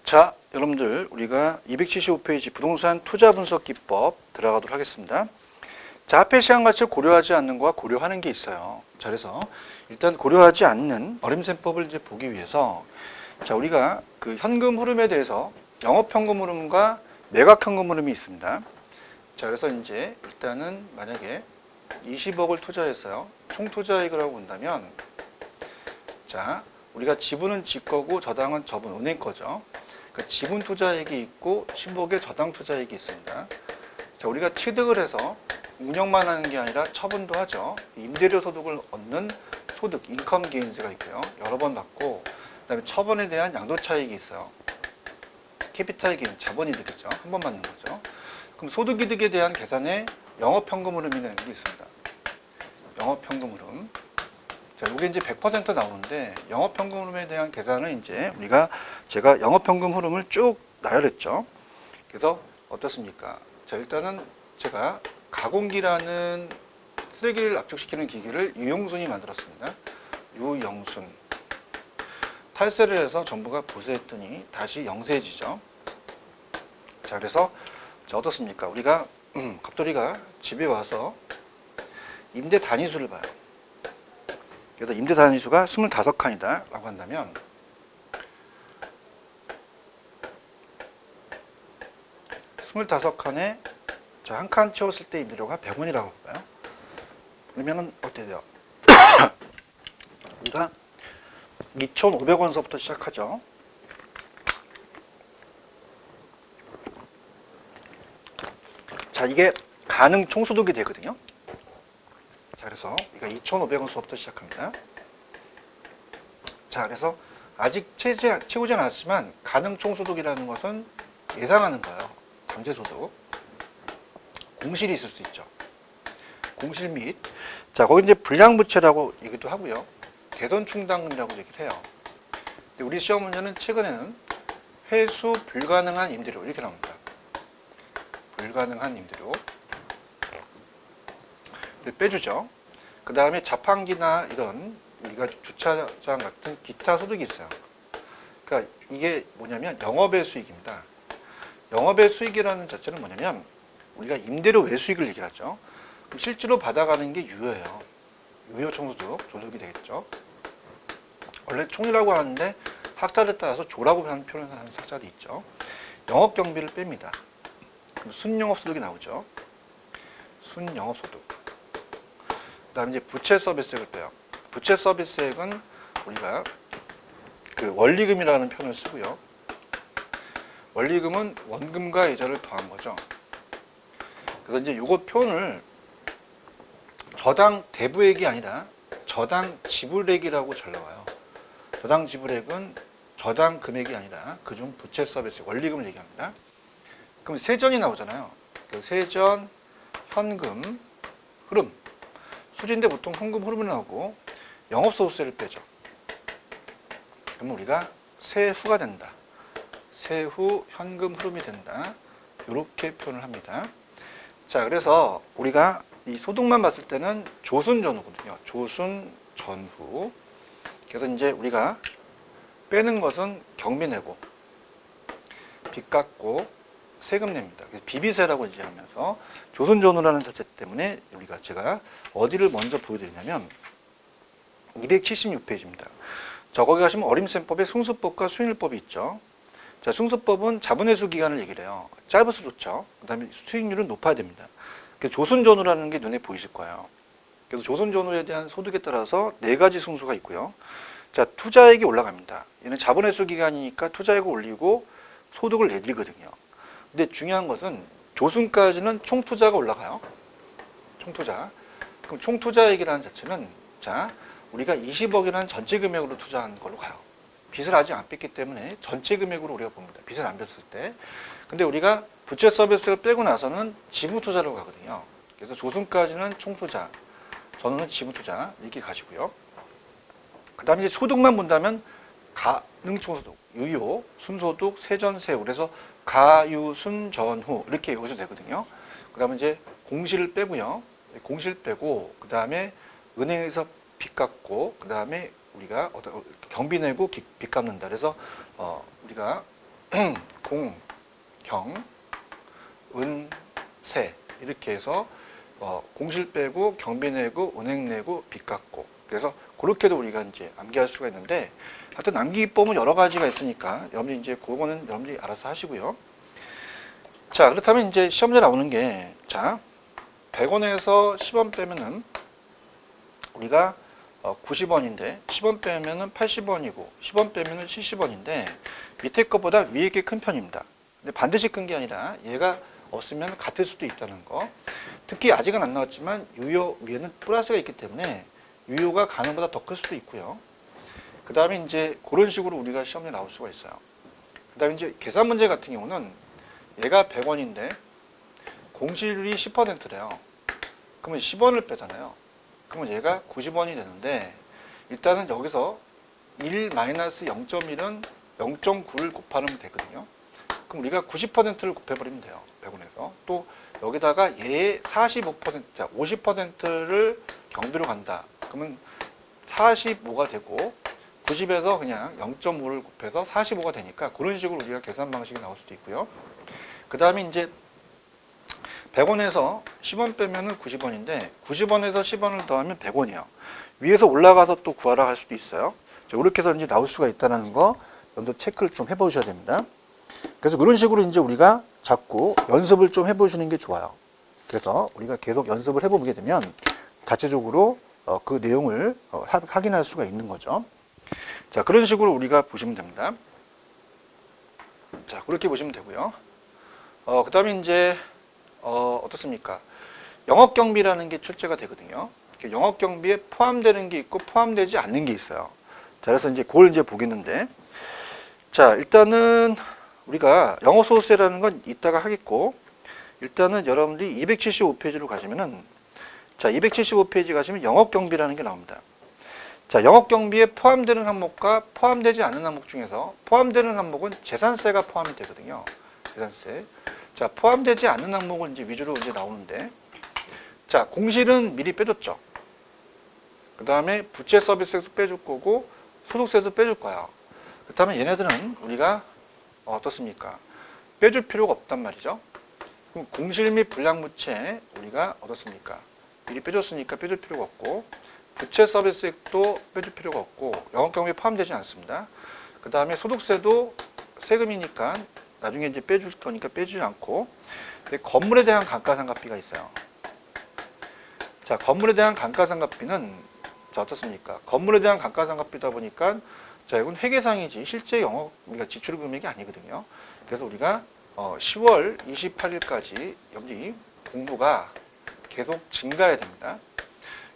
자, 여러분들 우리가 275페이지 부동산 투자 분석 기법 들어가도록 하겠습니다. 자, 앞의 시간 가치를 고려하지 않는 거와 고려하는 게 있어요. 자, 그래서 일단 고려하지 않는 어림셈법을 이제 보기 위해서 자, 우리가 그 현금 흐름에 대해서 영업 현금 흐름과 매각 현금 흐름이 있습니다. 자, 그래서 이제 일단은 만약에 20억을 투자했어요. 총 투자액을 하고 본다면 자, 우리가 지분은 지 거고 저당은 저분 은행 거죠. 그러니까 지분 투자액이 있고 10억의 저당 투자액이 있습니다. 자, 우리가 취득을 해서 운영만 하는 게 아니라 처분도 하죠. 임대료 소득을 얻는 소득, 인컴 게인즈가 있고요. 여러 번 받고 그다음에 처분에 대한 양도 차익이 있어요. 캐피탈 게인, 자본이득이죠. 한 번 받는 거죠. 그럼 소득이득에 대한 계산에 영업현금 흐름이라는 게 있습니다. 영업현금 흐름. 자, 이게 이제 100% 나오는데 영업현금 흐름에 대한 계산은 이제 제가 영업현금 흐름을 쭉 나열했죠. 그래서 어떻습니까? 자, 일단은 제가 가공기라는 쓰레기를 압축시키는 기기를 유용순이 만들었습니다. 유영순. 탈세를 해서 전부가 보세했더니 다시 영세해지죠. 자, 그래서 자, 어떻습니까? 우리가 갑돌이가 집에 와서 임대 단위수를 봐요. 그래서 임대 단위수가 25칸이다 라고 한다면 스물다섯 칸에 한 칸 채웠을 때 임대료가 100원이라고 볼까요? 그러면은 어떻게 돼요? 우리가 2,500원서부터 시작하죠. 자, 이게 가능 총소득이 되거든요. 자, 그래서 우리가 2,500원서부터 시작합니다. 자, 그래서 아직 채우지 않았지만 가능 총소득이라는 것은 예상하는 거예요. 잠재소득. 공실이 있을 수 있죠. 공실 및, 자, 거기 이제 불량부채라고 얘기도 하고요. 대손충당금이라고 얘기를 해요. 근데 우리 시험 문제는 최근에는 회수 불가능한 임대료 이렇게 나옵니다. 불가능한 임대료. 빼주죠. 그 다음에 자판기나 이런 우리가 주차장 같은 기타 소득이 있어요. 그러니까 이게 뭐냐면 영업의 수익입니다. 영업의 수익이라는 자체는 뭐냐면 우리가 임대료 외수익을 얘기하죠. 그럼 실제로 받아가는 게 유효예요. 유효 총소득, 조속이 되겠죠. 원래 총이라고 하는데 학자에 따라서 조라고 하는 표현을 하는 학자도 있죠. 영업 경비를 뺍니다. 그럼 순영업소득이 나오죠. 순영업소득. 그 다음에 이제 부채 서비스액을 빼요. 부채 서비스액은 우리가 그 원리금이라는 표현을 쓰고요. 원리금은 원금과 이자를 더한 거죠. 그래서 이제 요거 표현을 저당 대부액이 아니라 저당 지불액이라고 잘 나와요. 저당 지불액은 저당 금액이 아니라 그중 부채 서비스 원리금을 얘기합니다. 그럼 세전이 나오잖아요. 그 세전, 현금, 흐름. 수지인데 보통 현금 흐름이 나오고 영업소득세를 빼죠. 그러면 우리가 세후가 된다. 세후 현금 흐름이 된다. 이렇게 표현을 합니다. 자, 그래서 우리가 이 소득만 봤을 때는 조순전후거든요. 조순전후. 그래서 이제 우리가 빼는 것은 경비 내고, 빚 갚고, 세금 냅니다. 그래서 비비세라고 이제 하면서 조순전후라는 자체 때문에 제가 어디를 먼저 보여드리냐면 276페이지입니다. 자, 거기 가시면 어림셈법에 승수법과 수익률법이 있죠. 자, 승수법은 자본회수 기간을 얘기를 해요. 짧아서 좋죠. 그 다음에 수익률은 높아야 됩니다. 조순전후라는 게 눈에 보이실 거예요. 그래서 조순전후에 대한 소득에 따라서 4가지 승수가 있고요. 자, 투자액이 올라갑니다. 얘는 자본회수 기간이니까 투자액을 올리고 소득을 내리거든요. 근데 중요한 것은 조순까지는 총투자가 올라가요. 총투자. 그럼 총투자액이라는 자체는 자, 우리가 20억이라는 전체 금액으로 투자한 걸로 가요. 빚을 아직 안 뺐기 때문에 전체 금액으로 우리가 봅니다. 빚을 안 뺐을 때. 근데 우리가 부채 서비스를 빼고 나서는 지분 투자로 가거든요. 그래서 조순까지는 총투자, 전후는 지분 투자 이렇게 가시고요. 그 다음에 이제 소득만 본다면 가능총소득, 유효, 순소득, 세전, 세후. 그래서 가유, 순, 전후 이렇게 여기서 되거든요. 그 다음에 이제 공시를 빼고요. 공시를 빼고 그 다음에 은행에서 빚 갚고 그 다음에 우리가 경비 내고 빚 갚는다. 그래서 우리가 공, 경, 은, 세 이렇게 해서 공실 빼고 경비 내고 은행 내고 빚 갚고 그래서 그렇게도 우리가 이제 암기할 수가 있는데 하여튼 암기법은 여러 가지가 있으니까 여러분들이 이제 그거는 여러분들이 알아서 하시고요. 자, 그렇다면 이제 시험제 나오는 게 자, 100원에서 10원 빼면은 우리가 90원인데 10원 빼면은 80원이고 10원 빼면은 70원인데 밑에 것보다 위에 게 큰 편입니다. 근데 반드시 큰 게 아니라 얘가 없으면 같을 수도 있다는 거. 특히 아직은 안 나왔지만 유효 위에는 플러스가 있기 때문에 유효가 가능보다 더 클 수도 있고요. 그 다음에 이제 그런 식으로 우리가 시험에 나올 수가 있어요. 그 다음에 이제 계산 문제 같은 경우는 얘가 100원인데 공실이 10%래요. 그러면 10원을 빼잖아요. 그러면 얘가 90원이 되는데 일단은 여기서 1-0.1은 0.9를 곱하면 되거든요. 그럼 우리가 90%를 곱해버리면 돼요. 100원에서. 또 여기다가 얘의 45%, 50%를 경비로 간다. 그러면 45가 되고 90에서 그냥 0.5를 곱해서 45가 되니까 그런 식으로 우리가 계산 방식이 나올 수도 있고요. 그 다음에 이제 100원에서 10원 빼면은 90원인데 90원에서 10원을 더하면 100원이에요. 위에서 올라가서 또 구하라 할 수도 있어요. 이렇게 해서 이제 나올 수가 있다는 거 먼저 체크를 좀 해보셔야 됩니다. 그래서 그런 식으로 이제 우리가 자꾸 연습을 좀 해보시는 게 좋아요. 그래서 우리가 계속 연습을 해보게 되면 자체적으로 그 내용을 확인할 수가 있는 거죠. 자, 그런 식으로 우리가 보시면 됩니다. 자, 그렇게 보시면 되고요. 그 다음에 이제 어떻습니까? 영업경비라는 게 출제가 되거든요. 영업경비에 포함되는 게 있고 포함되지 않는 게 있어요. 자, 그래서 이제 그걸 이제 보겠는데, 자, 일단은 우리가 영업소득세라는 건 이따가 하겠고, 일단은 여러분들이 275페이지로 가시면은, 자, 275페이지 가시면 영업경비라는 게 나옵니다. 자, 영업경비에 포함되는 항목과 포함되지 않는 항목 중에서 포함되는 항목은 재산세가 포함이 되거든요. 재산세. 자, 포함되지 않는 항목은 이제 위주로 이제 나오는데, 자, 공실은 미리 빼줬죠. 그 다음에 부채 서비스세도 빼줄 거고, 소득세도 빼줄 거야. 그렇다면 얘네들은 우리가 어떻습니까? 빼줄 필요가 없단 말이죠. 그럼 공실 및 불량부채 우리가 어떻습니까? 미리 빼줬으니까 빼줄 필요가 없고, 부채 서비스액도 빼줄 필요가 없고, 영업경비에 포함되지 않습니다. 그 다음에 소득세도 세금이니까 나중에 이제 빼줄 거니까 빼주지 않고, 근데 건물에 대한 감가상각비가 있어요. 자, 건물에 대한 감가상각비는 자, 어떻습니까? 건물에 대한 감가상각비다 보니까 자, 이건 회계상이지 실제 영업 우리가 지출 금액이 아니거든요. 그래서 우리가 10월 28일까지 여기 공부가 계속 증가해야 됩니다.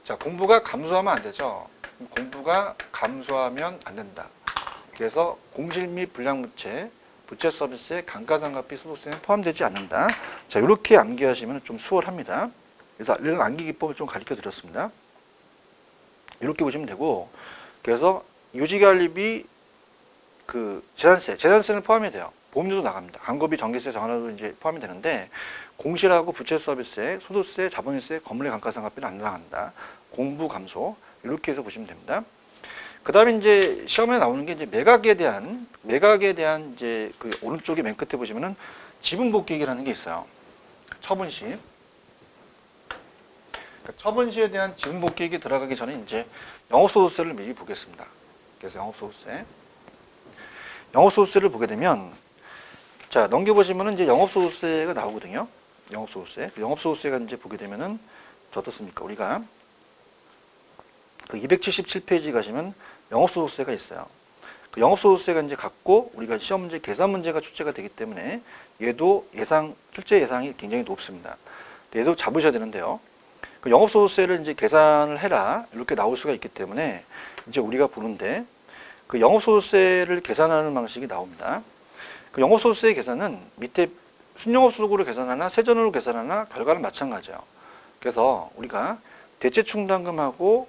자, 공부가 감소하면 안 되죠. 공부가 감소하면 안 된다. 그래서 공실 및 불량부채, 부채 서비스에 감가상각비 소득세는 포함되지 않는다. 자, 이렇게 암기하시면 좀 수월합니다. 그래서 이런 암기 기법을 좀 가르쳐 드렸습니다. 이렇게 보시면 되고, 그래서 유지관리비, 그 재산세는 포함이 돼요. 보험료도 나갑니다. 광고비, 전기세, 전화도 이제 포함이 되는데, 공실하고 부채 서비스에 소득세, 자본세, 건물의 감가상각비는 안 나간다. 공부 감소 이렇게 해서 보시면 됩니다. 그 다음에 이제 시험에 나오는 게 이제 매각에 대한 이제 그 오른쪽에 맨 끝에 보시면은 지분복귀액이라는 게 있어요. 처분시. 그러니까 처분시에 대한 지분복귀액이 들어가기 전에 이제 영업소득세를 미리 보겠습니다. 그래서 영업소득세를 보게 되면 자, 넘겨보시면은 이제 영업소득세가 나오거든요. 영업소득세가 이제 보게 되면은 어떻습니까? 우리가 그 277페이지 가시면 영업소득세가 있어요. 그 영업소득세가 이제 갖고 우리가 시험 문제, 계산 문제가 출제가 되기 때문에 얘도 출제 예상이 굉장히 높습니다. 얘도 잡으셔야 되는데요. 그 영업소득세를 이제 계산을 해라 이렇게 나올 수가 있기 때문에 이제 우리가 보는데 그 영업소득세를 계산하는 방식이 나옵니다. 그 영업소득세 계산은 밑에 순영업소득으로 계산하나 세전으로 계산하나 결과는 마찬가지예요. 그래서 우리가 대체충당금하고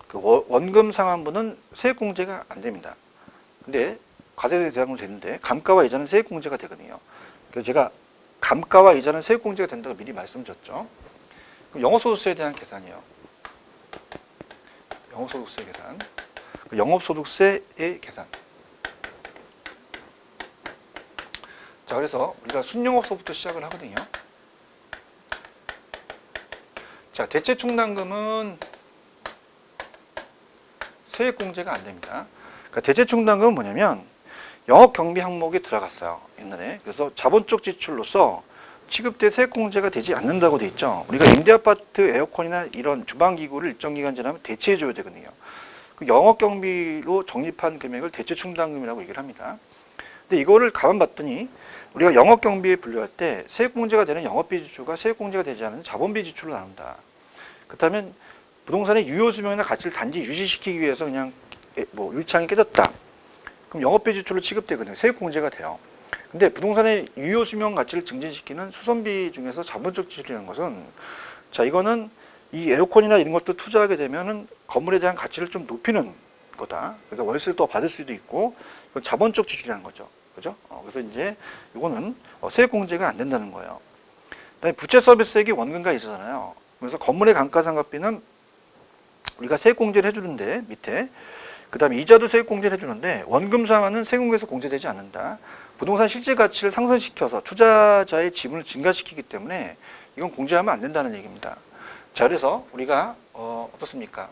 그 원금 상환분은 세액공제가 안 됩니다. 근데 과세세 대상으로 되는데 감가와 이자는 세액공제가 되거든요. 그래서 제가 감가와 이자는 세액공제가 된다고 미리 말씀드렸죠. 그럼 영업소득세에 대한 계산이에요. 영업소득세 계산. 영업소득세의 계산. 자, 그래서 우리가 순영업소부터 시작을 하거든요. 자, 대체충당금은 세액공제가 안 됩니다. 그러니까 대체충당금은 뭐냐면 영업경비 항목에 들어갔어요, 옛날에. 그래서 자본적 지출로서 취급돼 세액공제가 되지 않는다고 돼 있죠. 우리가 임대아파트 에어컨이나 이런 주방기구를 일정 기간 지나면 대체해줘야 되거든요. 그 영업경비로 적립한 금액을 대체충당금이라고 얘기를 합니다. 근데 이거를 가만 봤더니 우리가 영업경비에 분류할 때 세액공제가 되는 영업비 지출과 세액공제가 되지 않는 자본비 지출로 나눈다. 그렇다면 부동산의 유효수명이나 가치를 단지 유지시키기 위해서 그냥 뭐 유리창이 깨졌다. 그럼 영업비 지출로 취급되거든요. 세액공제가 돼요. 근데 부동산의 유효수명 가치를 증진시키는 수선비 중에서 자본적 지출이라는 것은, 자, 이거는 이 에어컨이나 이런 것도 투자하게 되면은 건물에 대한 가치를 좀 높이는 거다. 그러니까 월세를 더 받을 수도 있고, 이건 자본적 지출이라는 거죠. 그죠? 그래서 이제 이거는 세액공제가 안 된다는 거예요. 그다음에 부채 서비스액이 원금가 있잖아요. 그래서 건물의 감가상각비는 우리가 세액공제를 해주는데 밑에, 그 다음에 이자도 세액공제를 해주는데 원금 상환은 세금에서 공제되지 않는다. 부동산 실제 가치를 상승시켜서 투자자의 지분을 증가시키기 때문에 이건 공제하면 안 된다는 얘기입니다. 자, 그래서 우리가 어떻습니까?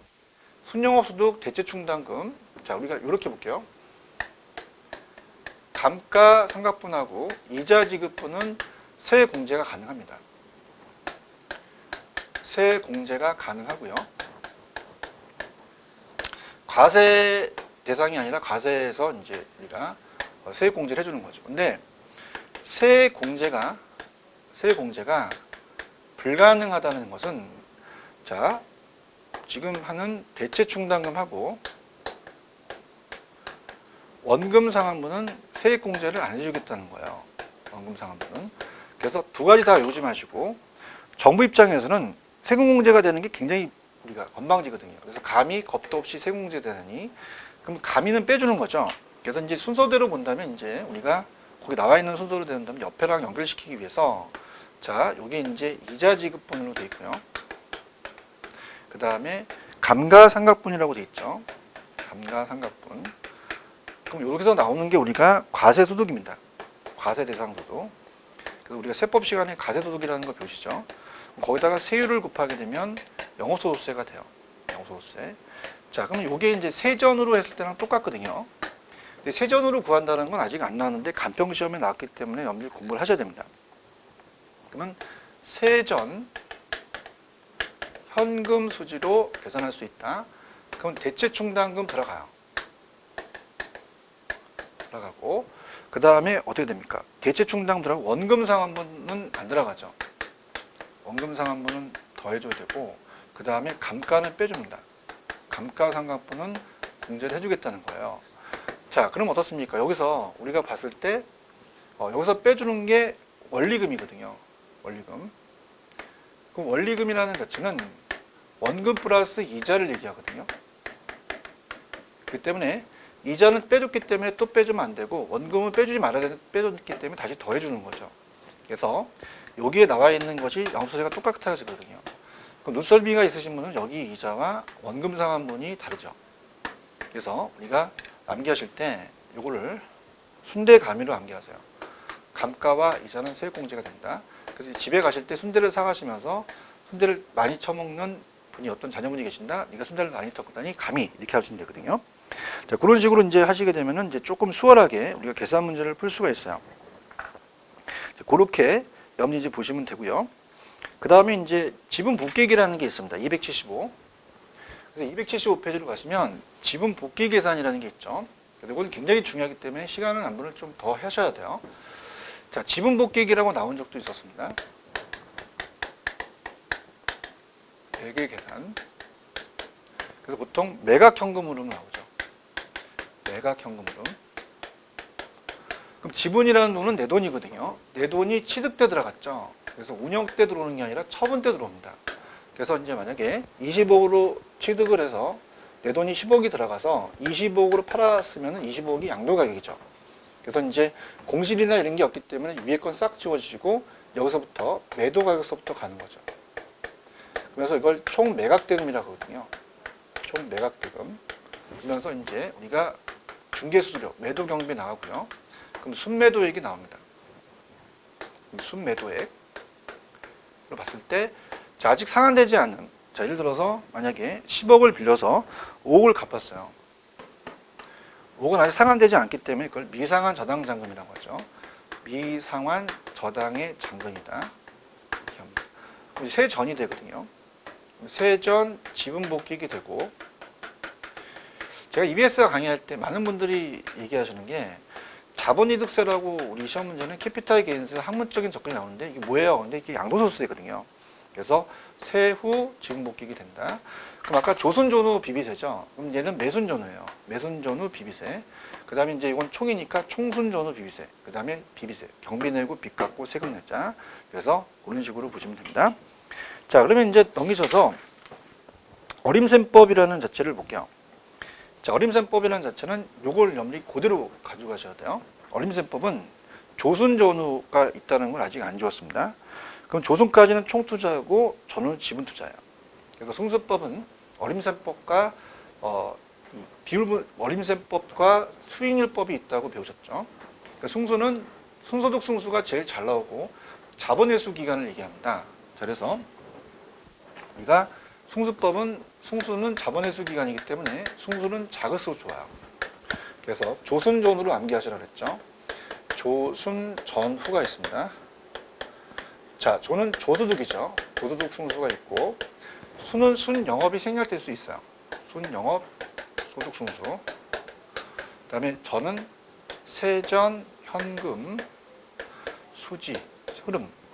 순영업소득 대체충당금, 자, 우리가 이렇게 볼게요. 감가상각분하고 이자 지급분은 세액공제가 가능합니다. 세액공제가 가능하고요. 과세 대상이 아니라 과세에서 이제 우리가 세액공제를 해주는 거죠. 근데 세액공제가 불가능하다는 것은, 자, 지금 하는 대체충당금하고 원금상환분은 세액공제를 안 해주겠다는 거예요. 원금상환분은. 그래서 두 가지 다 외우지 마시고, 정부 입장에서는 세금공제가 되는 게 굉장히 우리가 건방지거든요. 그래서 감히 겁도 없이 세금공제 되느니, 그럼 감히는 빼주는 거죠. 그래서 이제 순서대로 본다면 이제 우리가 거기 나와 있는 순서로 된다면 옆에랑 연결시키기 위해서, 자, 요게 이제 이자 지급분으로 되어 있고요. 그 다음에 감가상각분이라고 되어 있죠. 감가상각분. 그럼 여기서 나오는 게 우리가 과세소득입니다. 과세대상소득. 그래서 우리가 세법 시간에 과세소득이라는 거 배우시죠. 거기다가 세율을 곱하게 되면 영업소득세가 돼요. 영업소득세. 자, 그러면 요게 이제 세전으로 했을 때랑 똑같거든요. 근데 세전으로 구한다는 건 아직 안 나왔는데 간평시험에 나왔기 때문에 여러분들이 공부를 하셔야 됩니다. 그러면 세전 현금 수지로 계산할 수 있다. 그럼 대체충당금 들어가요. 들어가고, 그 다음에 어떻게 됩니까? 대체충당금 들어가고 원금상환분은 안 들어가죠. 원금상환분은 더해줘야 되고, 그 다음에 감가는 빼줍니다. 감가상각분은 공제를 해주겠다는 거예요. 자, 그럼 어떻습니까? 여기서 우리가 봤을 때 여기서 빼주는 게 원리금이거든요. 원리금. 그럼 원리금이라는 가치는 원금 플러스 이자를 얘기하거든요. 그렇기 때문에 이자는 빼줬기 때문에 또 빼주면 안 되고, 원금은 빼주지 말아야 빼줬기 때문에 다시 더해주는 거죠. 그래서 여기에 나와 있는 것이 영업소득세가 똑같아지거든요. 그럼 눈썰미가 있으신 분은 여기 이자와 원금상환분이 다르죠. 그래서 우리가 암기하실 때 이거를 순대 가미로 암기하세요. 감가와 이자는 세액공제가 된다. 그래서 집에 가실 때 순대를 사가시면서 순대를 많이 처먹는 분이 어떤 자녀분이 계신다. 네가 순대를 많이 먹다니 감히 이렇게 하시면 되거든요. 자, 그런 식으로 이제 하시게 되면은 이제 조금 수월하게 우리가 계산 문제를 풀 수가 있어요. 자, 그렇게 여러분이 이제 보시면 되고요. 그 다음에 이제 지분 복귀액이라는 게 있습니다. 275. 그래서 275페이지로 가시면 지분 복귀 계산이라는 게 있죠. 그래서 이건 굉장히 중요하기 때문에 시간을 안분을 좀 더 하셔야 돼요. 자, 지분 복귀액이라고 나온 적도 있었습니다. 회계 계산. 그래서 보통 매각현금으로 나오죠. 매각현금으로. 그럼 지분이라는 돈은 내 돈이거든요. 내 돈이 취득 때 들어갔죠. 그래서 운영 때 들어오는 게 아니라 처분 때 들어옵니다. 그래서 이제 만약에 20억으로 취득을 해서 내 돈이 10억이 들어가서 20억으로 팔았으면 20억이 양도가격이죠. 그래서 이제 공실이나 이런 게 없기 때문에 위에 건 싹 지워지고 여기서부터 매도 가격서부터 가는 거죠. 그래서 이걸 총 매각대금이라고 하거든요. 총 매각대금. 그러면서 이제 우리가 중개수수료, 매도 경비 나가고요. 그럼 순매도액이 나옵니다. 순매도액을 봤을 때 자, 아직 상환되지 않은, 자, 예를 들어서 만약에 10억을 빌려서 5억을 갚았어요. 5억은 아직 상환되지 않기 때문에 그걸 미상환 저당 잔금이라고 하죠. 미상환 저당의 잔금이다. 이렇게 합니다. 그럼 세전이 되거든요. 세전 지분 복귀가 되고, 제가 EBS 강의할 때 많은 분들이 얘기하시는 게 자본이득세라고 우리 시험 문제는 캐피탈 게인스 학문적인 접근이 나오는데 이게 뭐예요? 근데 이게 양도소득세거든요. 그래서 세후 지분 복귀가 된다. 그럼 아까 조순전후 비비세죠? 그럼 얘는 매순전후예요. 매순전후 비비세. 그 다음에 이제 이건 총이니까 총순전후 비비세. 그 다음에 비비세. 경비 내고 빚 갚고 세금 냈자. 그래서 그런 식으로 보시면 됩니다. 자, 그러면 이제 넘기셔서 어림셈법이라는 자체를 볼게요. 자, 어림셈법이라는 자체는 요걸 염리 그대로 가져가셔야 돼요. 어림셈법은 조순전후가 있다는 걸 아직 안 지웠습니다. 그럼 조순까지는 총투자고 전후는 지분투자예요. 그래서 승수법은 어림셈법과 어림셈법과 수익률법이 있다고 배우셨죠. 그러니까 승수는 순소득 승수가 제일 잘 나오고 자본회수 기간을 얘기합니다. 자, 그래서 우리가 승수는 자본회수 기간이기 때문에 승수는 작을수록 좋아요. 그래서 조순전후로 암기하시라 그랬죠. 조순전후가 있습니다. 자, 조는 조소득이죠. 조소득 승수가 있고, 수는 순영업이 생략될 수 있어요. 순영업 소득 승수. 그 다음에 전은 세전, 현금, 수지,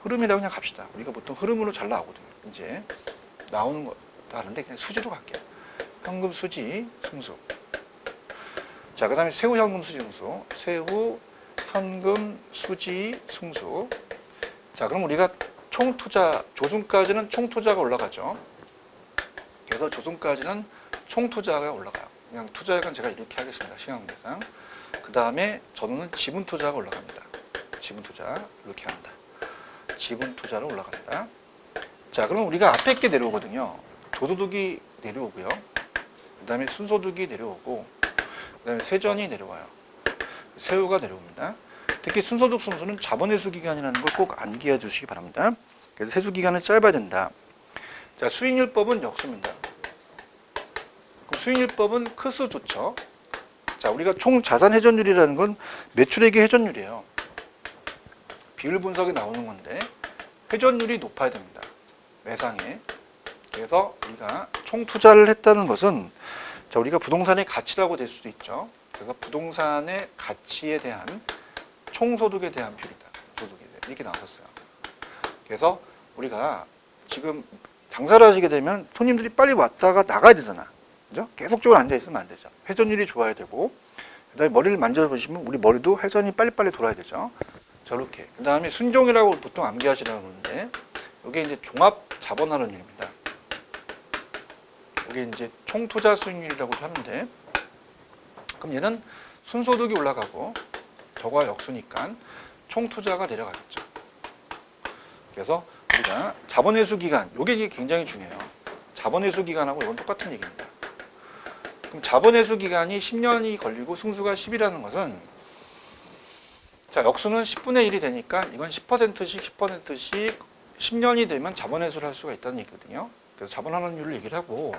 흐름이라고 그냥 합시다. 우리가 보통 흐름으로 잘 나오거든요. 이제 나오는 거 다른데 그냥 수지로 갈게요. 현금, 수지, 승수. 자, 그 다음에 세후, 현금, 수지, 승수. 세후, 현금, 수지, 승수. 자, 그럼 우리가 총투자, 조순까지는 총투자가 올라가죠. 그래서 조순까지는 총투자가 올라가요. 그냥 투자액은 제가 이렇게 하겠습니다. 시간관계상. 그 다음에 전후는 지분투자가 올라갑니다. 지분투자 이렇게 합니다. 지분투자로 올라간다. 자, 그럼 우리가 앞에 게 내려오거든요. 조소득이 내려오고요. 그 다음에 순소득이 내려오고, 그 다음에 세전이 내려와요. 세후가 내려옵니다. 특히 순소득 승수는 자본회수 기간이라는 걸 꼭 암기해 주시기 바랍니다. 그래서 회수 기간은 짧아야 된다. 자, 수익률법은 역수입니다. 그럼 수익률법은 크수 좋죠. 자, 우리가 총 자산 회전율이라는 건 매출액의 회전율이에요. 비율 분석에 나오는 건데 회전율이 높아야 됩니다. 매상에. 그래서 우리가 총 투자를 했다는 것은 자, 우리가 부동산의 가치라고 될 수도 있죠. 그래서 부동산의 가치에 대한 총소득에 대한 비율이다. 소득에 대한 이렇게 나왔었어요. 그래서 우리가 지금 장사를 하시게 되면 손님들이 빨리 왔다가 나가야 되잖아. 그죠? 계속적으로 앉아 있으면 안 되죠. 회전율이 좋아야 되고, 그 다음에 머리를 만져보시면 우리 머리도 회전이 빨리빨리 돌아야 되죠. 저렇게. 그 다음에 순종이라고 보통 암기하시라고 그러는데, 이게 이제 종합 자본환원율입니다. 이게 이제 총투자 수익률이라고도 하는데, 그럼 얘는 순소득이 올라가고, 저거와 역수니까 총투자가 내려가겠죠. 그래서 우리가 자본회수 기간, 이게 굉장히 중요해요. 자본회수 기간하고 이건 똑같은 얘기입니다. 그럼 자본회수 기간이 10년이 걸리고 승수가 10이라는 것은 자, 역수는 10분의 1이 되니까 이건 10%씩 10%씩 10년이 되면 자본회수를 할 수가 있다는 얘기거든요. 그래서 자본환원율을 얘기를 하고,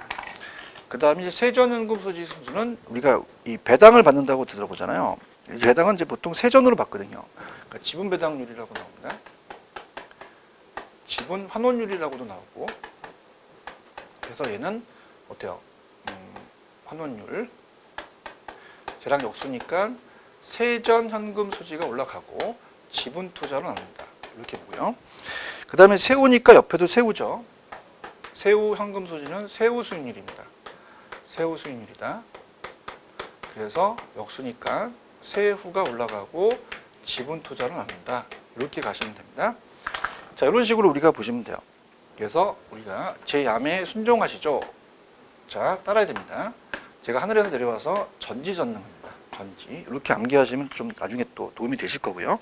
그 다음에 이제 세전연금 수지 승수는 우리가 이 배당을 받는다고 들어보잖아요. 배당은 이제 보통 세전으로 받거든요. 그러니까 지분 배당률이라고 나옵니다. 지분 환원율이라고도 나오고. 그래서 얘는 어때요? 환원율. 쟤랑 역수니까 세전 현금 수지가 올라가고 지분 투자로 나눕니다. 이렇게 보고요. 그 다음에 세후니까 옆에도 세후죠. 세후 현금 수지는 세후 수익률입니다. 세후 수익률이다. 그래서 역수니까 세후가 올라가고 지분 투자로 나눈다. 이렇게 가시면 됩니다. 자, 이런 식으로 우리가 보시면 돼요. 그래서 우리가 제 야매에 순종하시죠. 자, 따라야 됩니다. 제가 하늘에서 내려와서 전지전능입니다. 전지. 이렇게 암기하시면 좀 나중에 또 도움이 되실 거고요.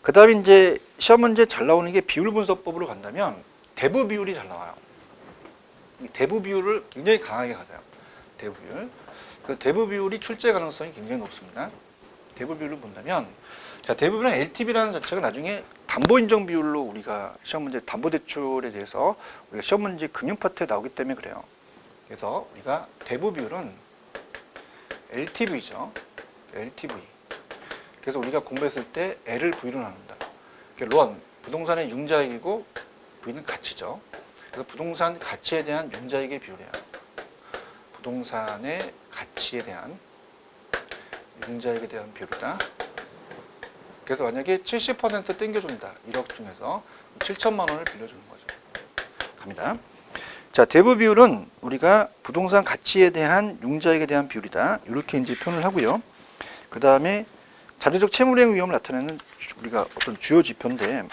그 다음에 이제 시험 문제 잘 나오는 게 비율 분석법으로 간다면 대부 비율이 잘 나와요. 이 대부 비율을 굉장히 강하게 가져요. 대부 비율. 대부 비율이 출제 가능성이 굉장히 높습니다. 대부 비율을 본다면, 자, 대부 비율은 LTV라는 자체가 나중에 담보 인정 비율로 우리가 시험 문제 담보 대출에 대해서 우리가 시험 문제 금융 파트에 나오기 때문에 그래요. 그래서 우리가 대부 비율은 LTV죠. LTV. 그래서 우리가 공부했을 때 L을 V로 나눈다. 론, 부동산의 융자액이고 V는 가치죠. 그래서 부동산 가치에 대한 융자액의 비율이에요. 부동산의 가치에 대한 융자액에 대한 비율이다. 그래서 만약에 70% 땡겨준다. 1억 중에서 7천만 원을 빌려주는 거죠. 갑니다. 자, 대부 비율은 우리가 부동산 가치에 대한 융자액에 대한 비율이다. 이렇게 이제 표현을 하고요. 그 다음에 자체적 채무이행 위험을 나타내는 우리가 어떤 주요 지표인데,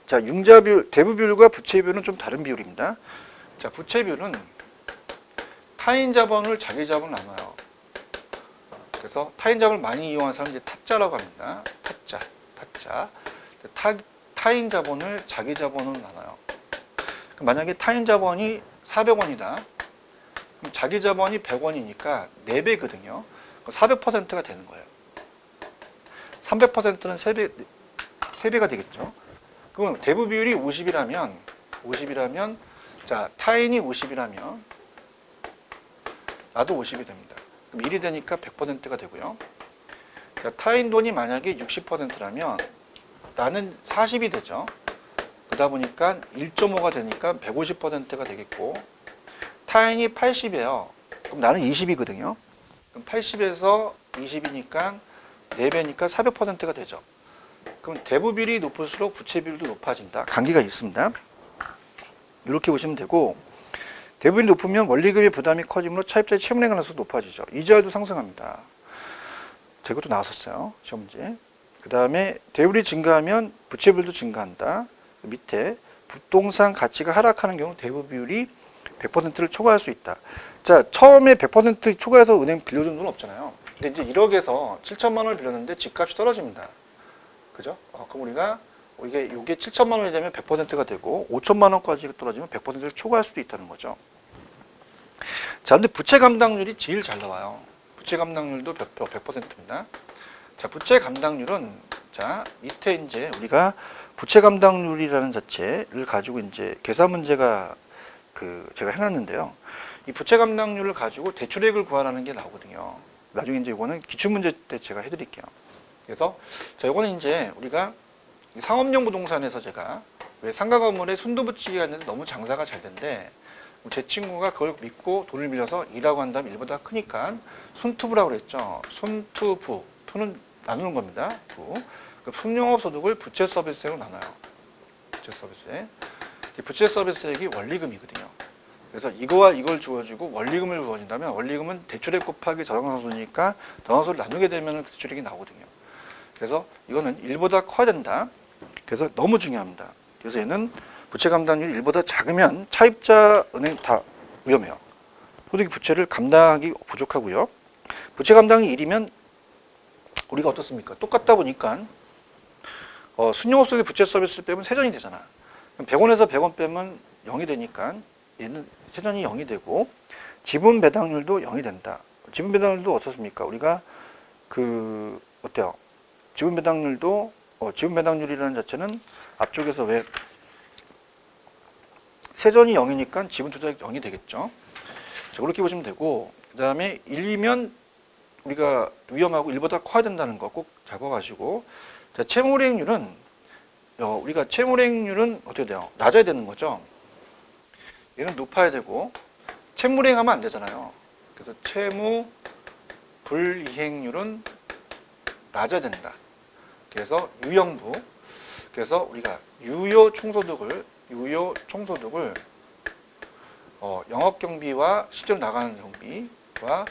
자, 융자 비율, 대부 비율과 부채 비율은 좀 다른 비율입니다. 자, 부채 비율은 타인 자본을 자기 자본을 나눠요. 그래서 타인 자본을 많이 이용한 사람을 이제 타짜라고 합니다. 타짜. 타인 자본을 자기 자본으로 나눠요. 만약에 타인 자본이 400원이다. 그럼 자기 자본이 100원이니까 4배거든요. 400%가 되는 거예요. 300%는 3배가 되겠죠. 그럼 대부 비율이 50이라면, 자, 타인이 50이라면, 나도 50이 됩니다. 그럼 1이 되니까 100%가 되고요. 자, 타인 돈이 만약에 60%라면, 나는 40이 되죠. 그러다 보니까 1.5가 되니까 150%가 되겠고, 타인이 80이에요. 그럼 나는 20이거든요. 그럼 80에서 20이니까 4배니까 400%가 되죠. 그럼 대부 비율이 높을수록 부채 비율도 높아진다. 관계가 있습니다. 이렇게 보시면 되고, 대부 비율이 높으면 원리금의 부담이 커지므로 차입자의 채무의 가능성이 높아지죠. 이자율도 상승합니다. 자, 이것도 나왔었어요. 시험 문제. 그 다음에 대부율이 증가하면 부채 비율도 증가한다. 밑에 부동산 가치가 하락하는 경우 대부 비율이 100%를 초과할 수 있다. 자, 처음에 100% 초과해서 은행 빌려준 돈은 없잖아요. 근데 이제 1억에서 7천만 원을 빌렸는데 집값이 떨어집니다. 그죠? 그럼 우리가 요게 7천만 원이 되면 100%가 되고 5천만 원까지 떨어지면 100%를 초과할 수도 있다는 거죠. 자, 근데 부채 감당률이 제일 잘 나와요. 부채 감당률도 100%입니다. 자, 부채 감당률은 자, 밑에 이제 우리가 부채 감당률이라는 자체를 가지고 이제 계산 문제가 제가 해놨는데요. 이 부채 감당률을 가지고 대출액을 구하라는 게 나오거든요. 나중에 이제 이거는 기출문제 때 제가 해드릴게요. 그래서 자, 이거는 이제 우리가 상업용 부동산에서 제가 왜 상가 건물에 순두부찌개가 있는데 너무 장사가 잘 된대. 제 친구가 그걸 믿고 돈을 빌려서 2라고 한다면 1보다 크니까 순투부라고 그랬죠. 순투부. 투는 나누는 겁니다. 부. 풍용업 소득을 부채 서비스액으로 나눠요. 부채 서비스액. 부채 서비스액이 원리금이거든요. 그래서 이거와 이걸 주어지고 원리금을 주어진다면 원리금은 대출액 곱하기 저당상수니까 저당상수를 나누게 되면 대출액이 나오거든요. 그래서 이거는 1보다 커야 된다. 그래서 너무 중요합니다. 그래서 얘는 부채 감당률이 1보다 작으면 차입자 은행 다 위험해요. 소득이 부채를 감당하기 부족하고요. 부채 감당이 1이면 우리가 어떻습니까? 똑같다 보니까 순용업 속의 부채 서비스를 빼면 세전이 되잖아. 그럼 100원에서 100원 빼면 0이 되니까 얘는 세전이 0이 되고 지분 배당률도 0이 된다. 지분 배당률도 어떻습니까? 우리가 어때요? 지분 배당률도 지분 배당률이라는 자체는 앞쪽에서 왜 세전이 0이니까 지분 투자액 0이 되겠죠. 자, 그렇게 보시면 되고 그 다음에 1이면 우리가 위험하고 1보다 커야 된다는 거 꼭 잡아가시고 자, 채무이행률은 우리가 채무이행률은 어떻게 돼요? 낮아야 되는 거죠. 얘는 높아야 되고 채무이행하면 안 되잖아요. 그래서 채무 불이행률은 낮아야 된다. 그래서 유형부. 그래서 우리가 유효 총소득을 영업 경비와 실제로 나가는 경비와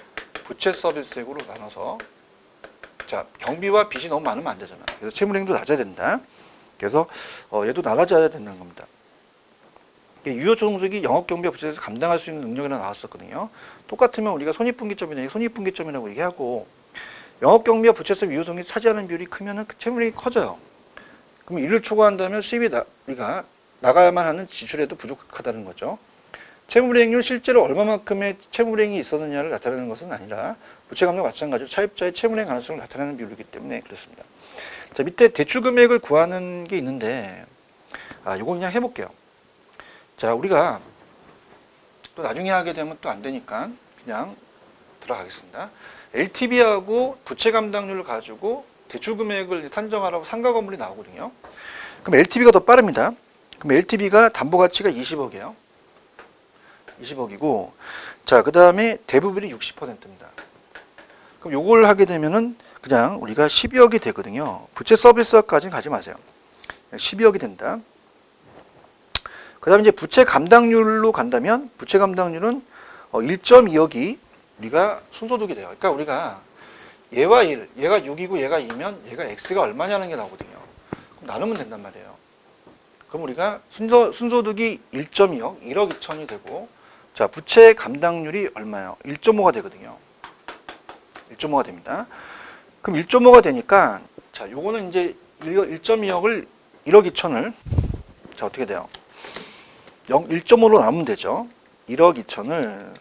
부채 서비스액으로 나눠서 자, 경비와 빚이 너무 많으면 안 되잖아. 그래서 채무이행도 낮아야 된다. 그래서 얘도 낮아져야 된다는 겁니다. 유효 총소득이 영업 경비와 부채에서 감당할 수 있는 능력이라 나왔었거든요. 똑같으면 우리가 손익분기점이나 손익분기점이라고 얘기하고 영업 경비와 부채세 유효성이 차지하는 비율이 크면은 채무이행이 커져요. 그럼 이를 초과한다면 수입이 우리가 나가야만 하는 지출에도 부족하다는 거죠. 채무이행률 실제로 얼마만큼의 채무이행이 있었느냐를 나타내는 것은 아니라 부채 감당과 마찬가지로 차입자의 채무이행 가능성을 나타내는 비율이기 때문에 그렇습니다. 자, 밑에 대출 금액을 구하는 게 있는데, 이거 그냥 해볼게요. 자, 우리가 또 나중에 하게 되면 또 안 되니까 그냥 들어가겠습니다. LTV하고 부채 감당률을 가지고 대출 금액을 산정하라고 상가 건물이 나오거든요. 그럼 LTV가 더 빠릅니다. 그럼 LTV가 담보 가치가 20억이에요. 20억이고, 자, 그 다음에 대부분이 60%입니다. 그럼 요걸 하게 되면은 그냥 우리가 12억이 되거든요. 부채 서비스까지는 가지 마세요. 12억이 된다. 그 다음에 이제 부채 감당률로 간다면, 부채 감당률은 1.2억이 우리가 순소득이 돼요. 그러니까 우리가 얘와 1, 얘가 6이고 얘가 2면 얘가 X가 얼마냐는 게 나오거든요. 그럼 나누면 된단 말이에요. 그럼 우리가 순소득이 1.2억, 1억 2천이 되고, 자, 부채 감당률이 얼마예요? 1.5가 되거든요. 1.5가 됩니다. 그럼 1.5가 되니까, 자, 요거는 이제 1.2억을 1억 2천을, 자, 어떻게 돼요? 1.5로 나누면 되죠. 1억 2천을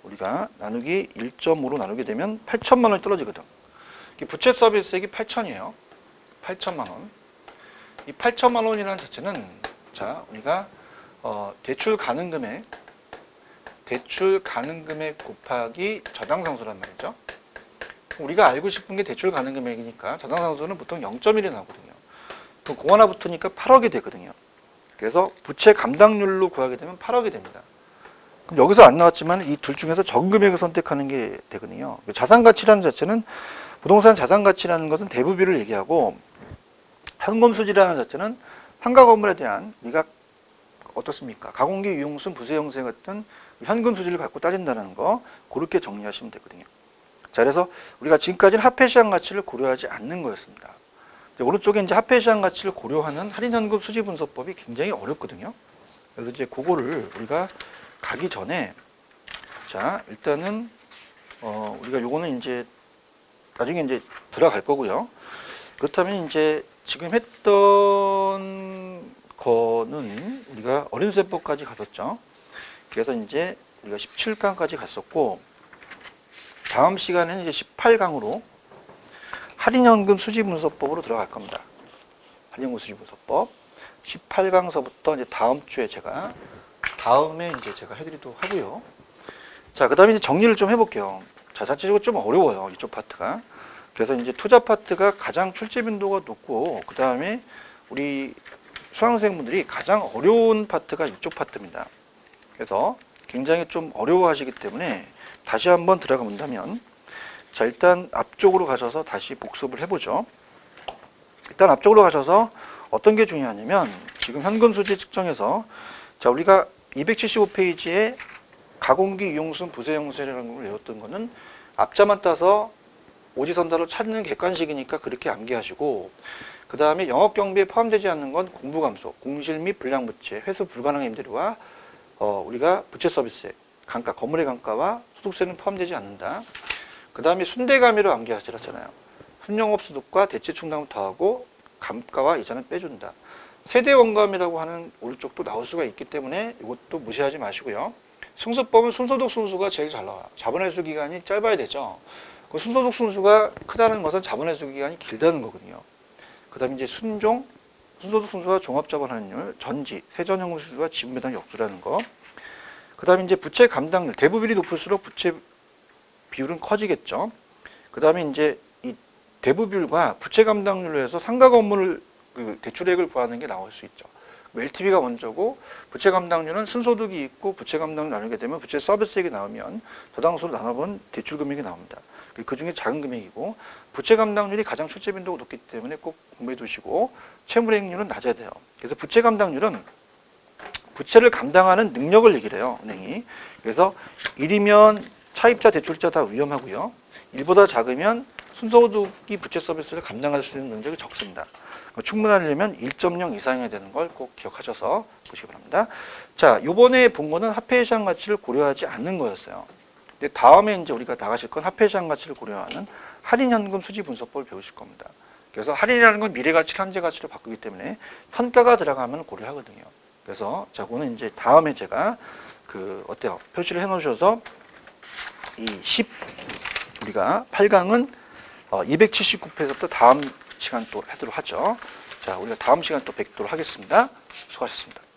우리가 나누기 1.5로 나누게 되면 8천만 원이 떨어지거든. 부채 서비스액이 8천이에요. 8천만 원. 이 8천만 원이라는 자체는, 자, 우리가 대출 가능 금액 곱하기 저당상수란 말이죠. 우리가 알고 싶은 게 대출 가능 금액이니까 저당상수는 보통 0.1이 나오거든요. 그럼 공 하나 붙으니까 8억이 되거든요. 그래서 부채 감당률로 구하게 되면 8억이 됩니다. 그럼 여기서 안 나왔지만 이 둘 중에서 적은 금액을 선택하는 게 되거든요. 자산가치라는 자체는, 부동산 자산가치라는 것은 대부비를 얘기하고, 현금수지라는 자체는 상가 건물에 대한 우리가 어떻습니까? 가공기 유용순 부세 형세 같은 현금 수지를 갖고 따진다는 거, 그렇게 정리하시면 되거든요. 자, 그래서 우리가 지금까지는 화폐 시장 가치를 고려하지 않는 거였습니다. 오른쪽에 이제 화폐 시장 가치를 고려하는 할인 현금 수지 분석법이 굉장히 어렵거든요. 그래서 이제 그거를 우리가 가기 전에, 자, 일단은 우리가 요거는 이제 나중에 이제 들어갈 거고요. 그렇다면 이제 지금 했던 거는 우리가 어림세법까지 갔었죠. 그래서 이제 우리가 17강까지 갔었고, 다음 시간에는 이제 18강으로 할인연금 수지분석법으로 들어갈 겁니다. 할인연금 수지분석법 18강서부터 이제 다음 주에 다음에 이제 제가 해드리도록 하고요. 자, 그 다음에 이제 정리를 좀 해볼게요. 자, 자체적으로 좀 어려워요, 이쪽 파트가. 그래서 이제 투자 파트가 가장 출제 빈도가 높고, 그 다음에 우리 수강생분들이 가장 어려운 파트가 이쪽 파트입니다. 그래서 굉장히 좀 어려워하시기 때문에 다시 한번 들어가 본다면, 자, 일단 앞쪽으로 가셔서 다시 복습을 해보죠. 일단 앞쪽으로 가셔서 어떤 게 중요하냐면, 지금 현금 수지 측정에서, 자, 우리가 275페이지에 가공기 유용순 부세 형세라는 걸 외웠던 거는 앞자만 따서 오지선다로 찾는 객관식이니까 그렇게 암기하시고, 그 다음에 영업경비에 포함되지 않는 건 공부감소, 공실 및 불량부채, 회수 불가능한 임대료와 우리가 부채 서비스액, 감가, 건물의 감가와 소득세는 포함되지 않는다. 그 다음에 순대가미로 암기하시잖아요. 순영업소득과 대체 충당을 더하고 감가와 이자는 빼준다. 세대원감이라고 하는 오른쪽도 나올 수가 있기 때문에 이것도 무시하지 마시고요. 승수법은 순소득 순수가 제일 잘 나와요. 자본회수 기간이 짧아야 되죠. 그 순소득 순수가 크다는 것은 자본회수 기간이 길다는 거거든요. 그 다음에 이제 순소득 순수와 종합자본 할인율, 전지, 세전현금 수수와 지분배당 역수라는 거. 그 다음에 이제 부채 감당률, 대부비율이 높을수록 부채 비율은 커지겠죠. 그 다음에 이제 이 대부비율과 부채 감당률로 해서 상가 건물을 대출액을 구하는 게 나올 수 있죠. LTV가 먼저고, 부채 감당률은 순소득이 있고 부채 감당률 나누게 되면 부채 서비스액이 나오면 저당수로 나눠본 대출 금액이 나옵니다. 그 중에 작은 금액이고, 부채 감당률이 가장 출제 빈도가 높기 때문에 꼭 공부해 두시고, 채무이익률은 낮아야 돼요. 그래서 부채 감당률은 부채를 감당하는 능력을 얘기를 해요, 은행이. 그래서 1이면 차입자, 대출자 다 위험하고요. 1보다 작으면 순소득이 부채 서비스를 감당할 수 있는 능력이 적습니다. 충분하려면 1.0 이상이 되는 걸 꼭 기억하셔서 보시기 바랍니다. 자, 요번에 본 거는 화폐 시장 가치를 고려하지 않는 거였어요. 근데 다음에 이제 우리가 나가실 건 화폐 시장 가치를 고려하는 할인 현금 수지 분석법을 배우실 겁니다. 그래서 할인이라는 건 미래 가치를 현재 가치로 바꾸기 때문에 현가가 들어가면 고려하거든요. 그래서 자, 그거는 이제 다음에 제가 어때요? 표시를 해 놓으셔서 우리가 8강은 279페이지부터 다음 시간 또 하도록 하죠. 자, 우리가 다음 시간 또 뵙도록 하겠습니다. 수고하셨습니다.